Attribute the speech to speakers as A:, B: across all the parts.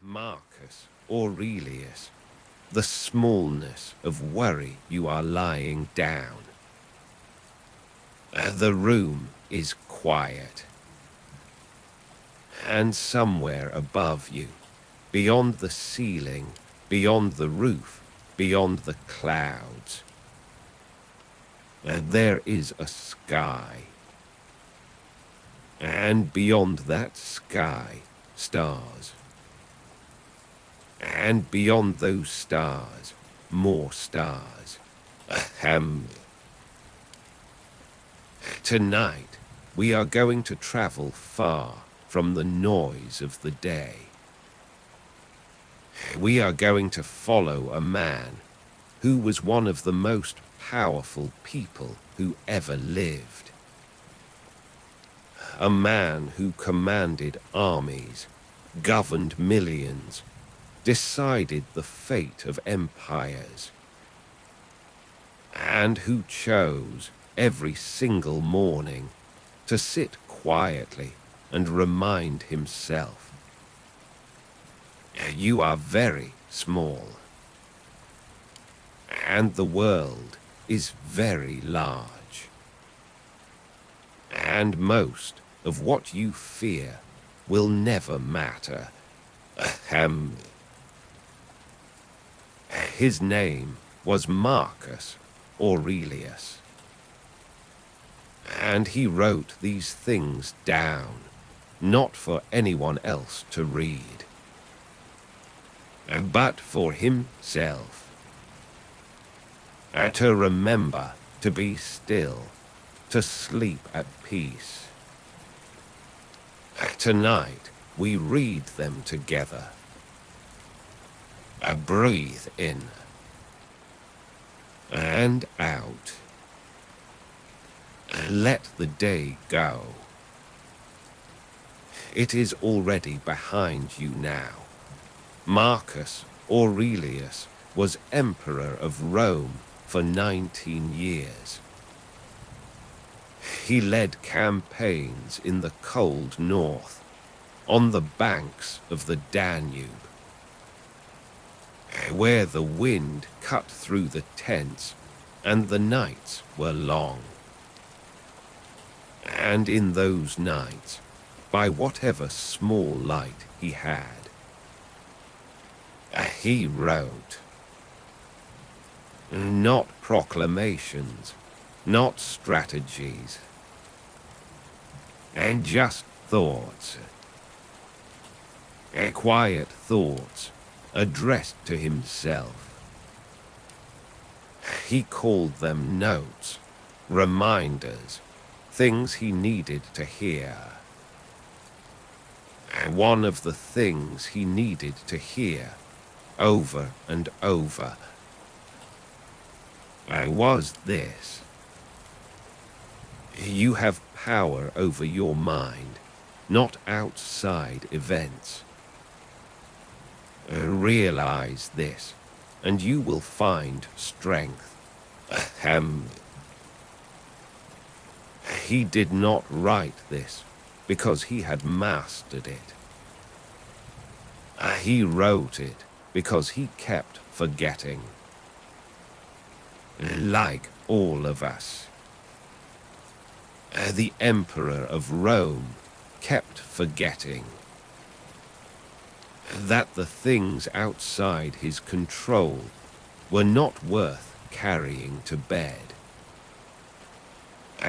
A: Marcus Aurelius, the smallness of worry you are lying down. The room is quiet. And somewhere above you, beyond the ceiling, beyond the roof, beyond the clouds, there is a sky. And beyond that sky, stars. And beyond those stars, more stars. Ahem. Tonight, we are going to travel far from the noise of the day. We are going to follow a man who was one of the most powerful people who ever lived. A man who commanded armies, governed millions, decided the fate of empires, and who chose every single morning to sit quietly and remind himself, you are very small, and the world is very large, and most of what you fear will never matter. Ahem. His name was Marcus Aurelius, and he wrote these things down, not for anyone else to read, but for himself, to remember to be still, to sleep at peace. Tonight we read them together. Breathe in and out. Let the day go. It is already behind you now. Marcus Aurelius was emperor of Rome for 19 years. He led campaigns in the cold north, on the banks of the Danube, where the wind cut through the tents and the nights were long. And in those nights, by whatever small light he had, he wrote. Not proclamations, not strategies, and just thoughts. Quiet thoughts addressed to himself. He called them notes, reminders, things he needed to hear. One of the things he needed to hear over and over was this: you have power over your mind, not outside events. Realize this, and you will find strength. Ahem. He did not write this because he had mastered it. He wrote it because he kept forgetting. Like all of us. The emperor of Rome kept forgetting that the things outside his control were not worth carrying to bed.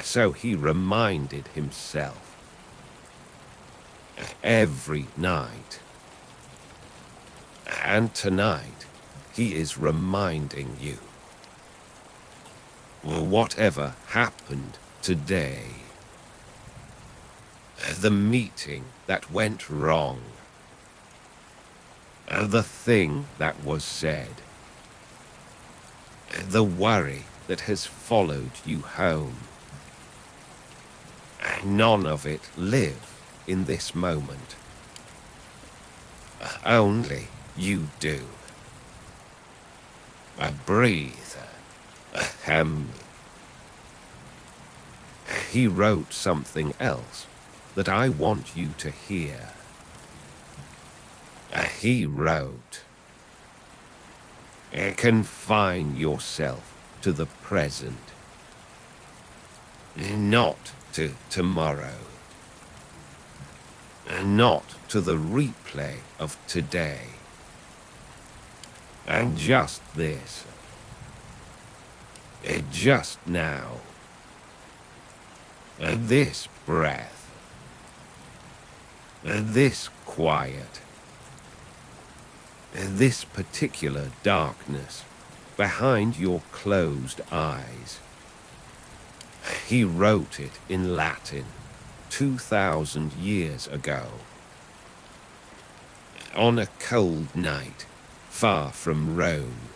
A: So he reminded himself every night. And tonight, he is reminding you. Whatever happened today, the meeting that went wrong, the thing that was said, the worry that has followed you home, none of it live in this moment. Only you do. Breathe. Ahem. He wrote something else that I want you to hear. He wrote, "Confine yourself to the present, not to tomorrow, not to the replay of today, and just this, just now, this breath, this quiet, this particular darkness behind your closed eyes." He wrote it in Latin 2,000 years ago, on a cold night far from Rome.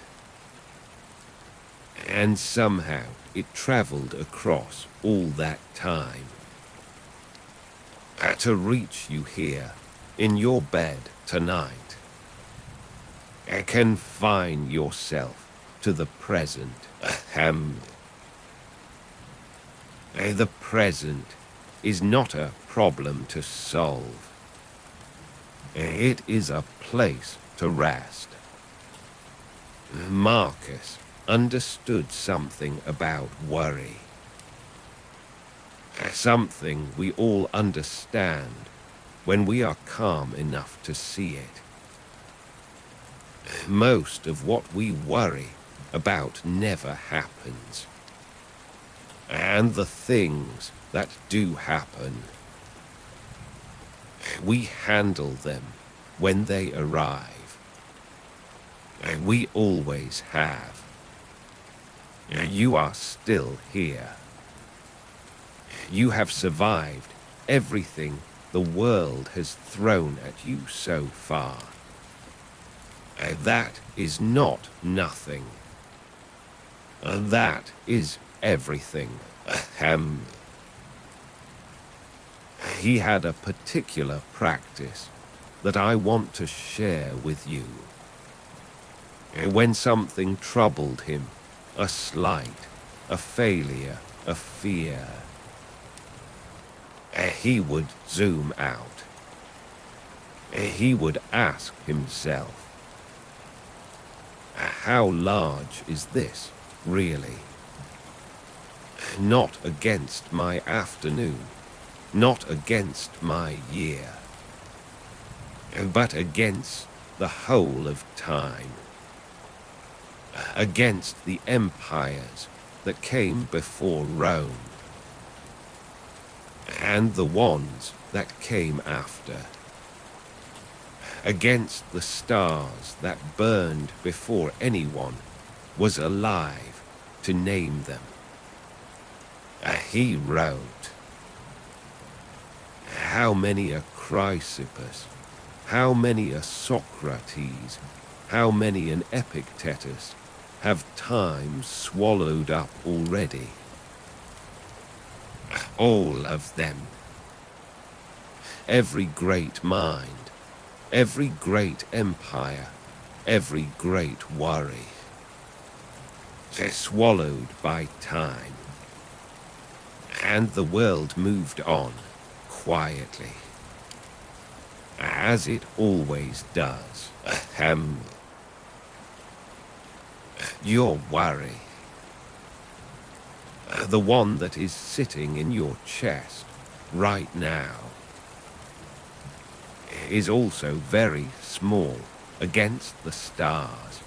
A: And somehow it traveled across all that time to reach you here in your bed tonight. Confine yourself to the present. The present is not a problem to solve. It is a place to rest. Marcus understood something about worry. Something we all understand when we are calm enough to see it. Most of what we worry about never happens. And the things that do happen, we handle them when they arrive. We always have. You are still here. You have survived everything the world has thrown at you so far. That is not nothing. That is everything. He had a particular practice that I want to share with you. When something troubled him, a slight, a failure, a fear, he would zoom out. He would ask himself, how large is this, really? Not against my afternoon, not against my year, but against the whole of time, against the empires that came before Rome, and the ones that came after, against the stars that burned before anyone was alive to name them. He wrote, how many a Chrysippus, how many a Socrates, how many an Epictetus have time swallowed up already? All of them. Every great mind, every great empire, every great worry. They're swallowed by time. And the world moved on quietly, as it always does. Your worry, the one that is sitting in your chest right now, is also very small against the stars.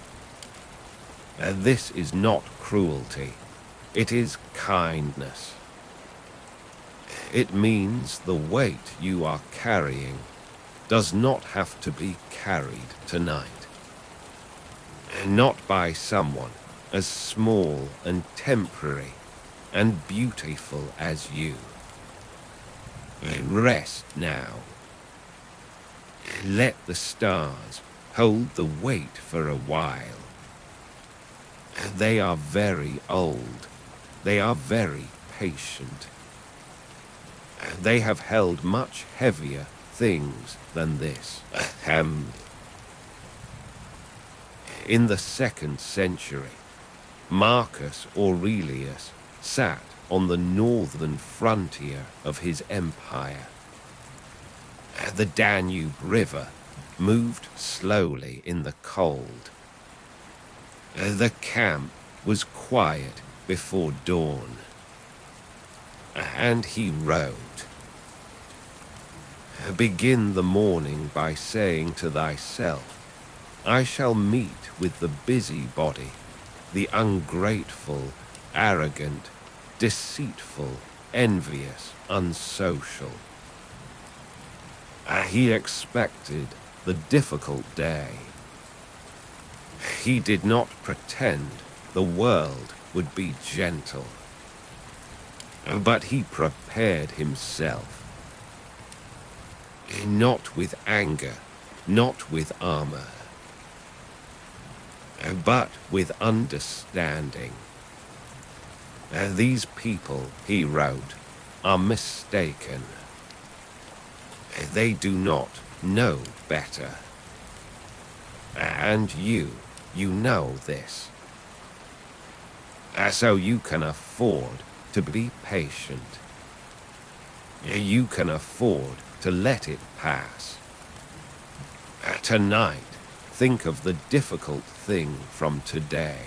A: This is not cruelty, it is kindness. It means the weight you are carrying does not have to be carried tonight. Not by someone as small and temporary and beautiful as you. Rest now. Let the stars hold the weight for a while. They are very old. They are very patient. They have held much heavier things than this. In the 2nd century, Marcus Aurelius sat on the northern frontier of his empire. The Danube River moved slowly in the cold. The camp was quiet before dawn, and he wrote, "Begin the morning by saying to thyself, I shall meet with the busybody, the ungrateful, arrogant, deceitful, envious, unsocial." He expected the difficult day. He did not pretend the world would be gentle, but he prepared himself, not with anger, not with armor, but with understanding. These people, he wrote, are mistaken. They do not know better. And you know this. So you can afford to be patient. You can afford to let it pass. Tonight, think of the difficult thing from today.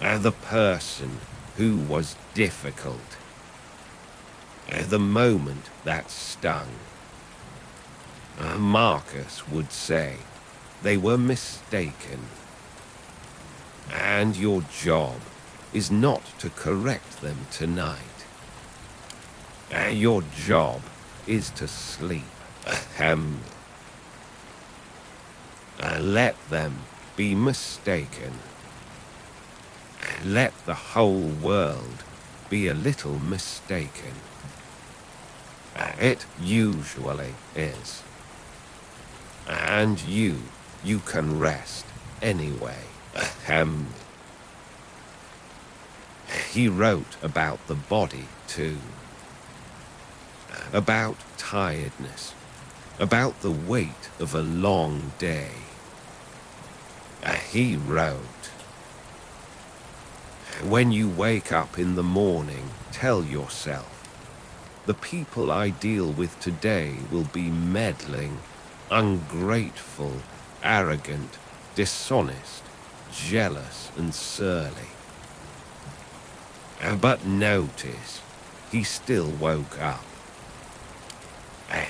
A: The person who was difficult. The moment that stung. Marcus would say they were mistaken. And your job is not to correct them tonight. Your job is to sleep. Let them be mistaken. Let the whole world be a little mistaken. It usually is. And you can rest anyway. He wrote about the body too. About tiredness. About the weight of a long day. He wrote, "When you wake up in the morning, tell yourself, the people I deal with today will be meddling, ungrateful, arrogant, dishonest, jealous, and surly." But notice, he still woke up.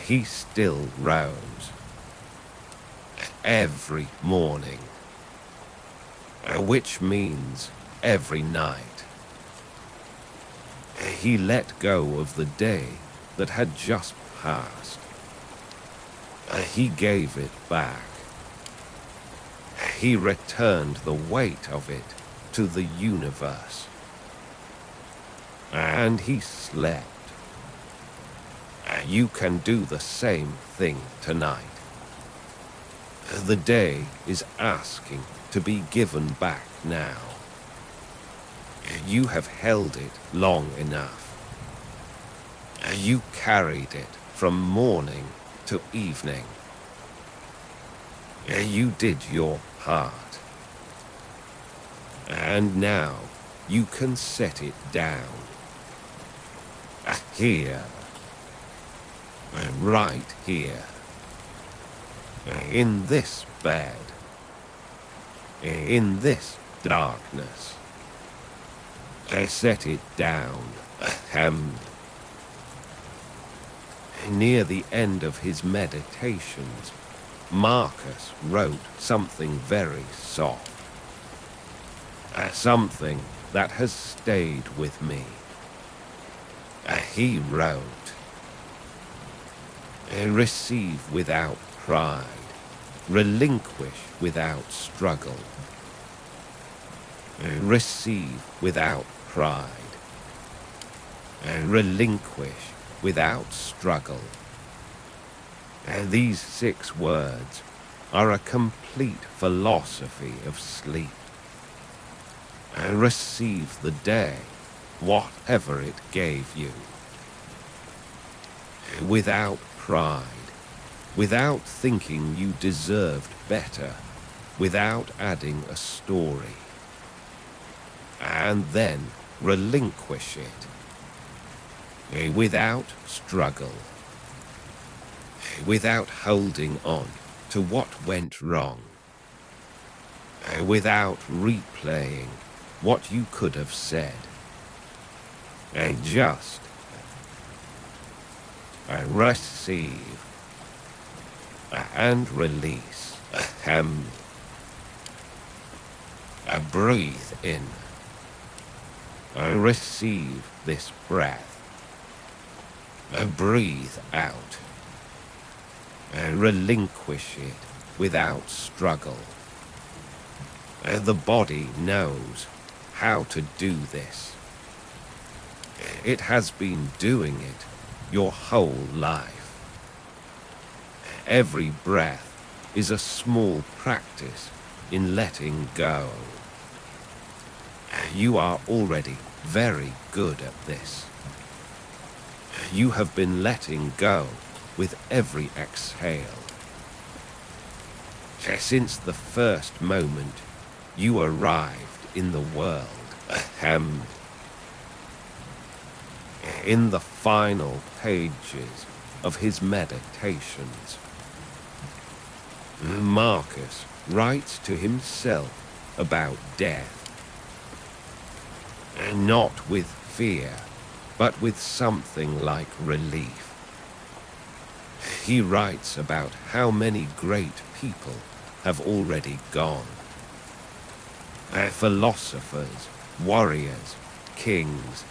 A: He still rose. Every morning. Which means every night. He let go of the day that had just passed. He gave it back. He returned the weight of it to the universe. And he slept. You can do the same thing tonight. The day is asking to be given back now. You have held it long enough. You carried it from morning to evening. You did your part. And now you can set it down. Here. Right here. In this bed. In this darkness. Set it down. Near the end of his meditations, Marcus wrote something very soft. Something that has stayed with me. He wrote, "Receive without pride, relinquish without struggle. Receive without pride, relinquish without struggle." These 6 words are a complete philosophy of sleep. Receive the day, whatever it gave you. Without pride, without thinking you deserved better, without adding a story. And then relinquish it. Without struggle. without holding on to what went wrong, without replaying what you could have said, just receive and release. Breathe in. Receive this breath. Breathe out. Relinquish it without struggle. The body knows how to do this. It has been doing it your whole life. Every breath is a small practice in letting go. You are already very good at this. You have been letting go with every exhale. Since the first moment you arrived in the world, in the final pages of his meditations, Marcus writes to himself about death, not with fear, but with something like relief. He writes about how many great people have already gone. Philosophers, warriors, kings,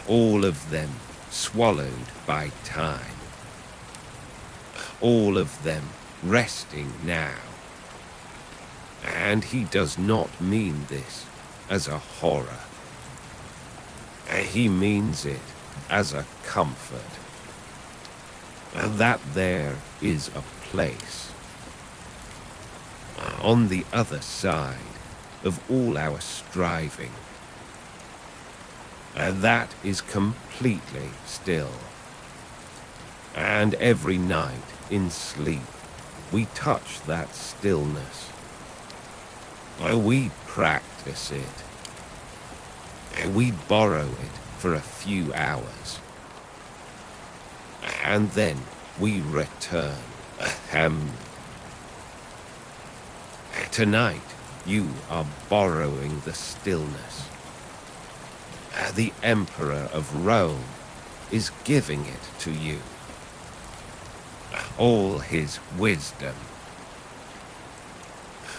A: all of them swallowed by time. All of them resting now. And he does not mean this as a horror. He means it as a comfort. That there is a place on the other side of all our striving. That is completely still. And every night in sleep, we touch that stillness. We practice it. We borrow it for a few hours. And then we return. Tonight, you are borrowing the stillness. The Emperor of Rome is giving it to you. All his wisdom.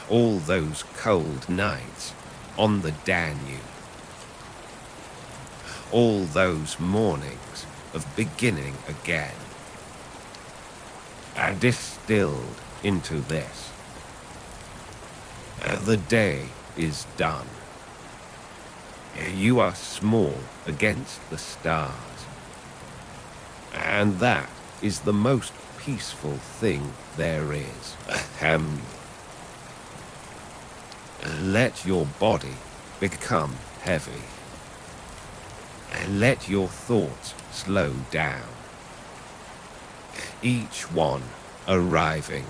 A: All those cold nights on the Danube. All those mornings of beginning again. Are distilled into this. The day is done. You are small against the stars. And that is the most peaceful thing there is. Let your body become heavy. Let your thoughts slow down. Each one arriving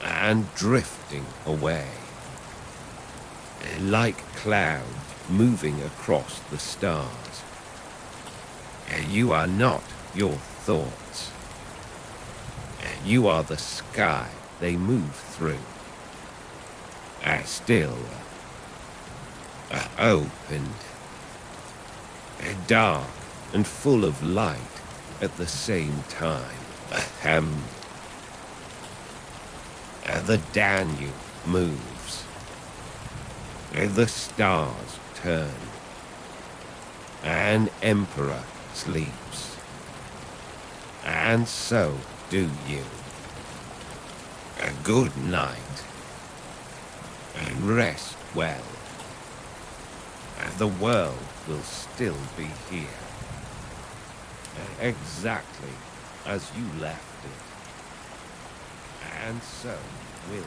A: and drifting away, like clouds moving across the stars. You are not your thoughts. You are the sky they move through. Still, opened, dark and full of light at the same time. The Danube moves. The stars turn. An emperor sleeps. And so do you. Good night. Rest well. The world will still be here. Exactly as you left it. And so will you.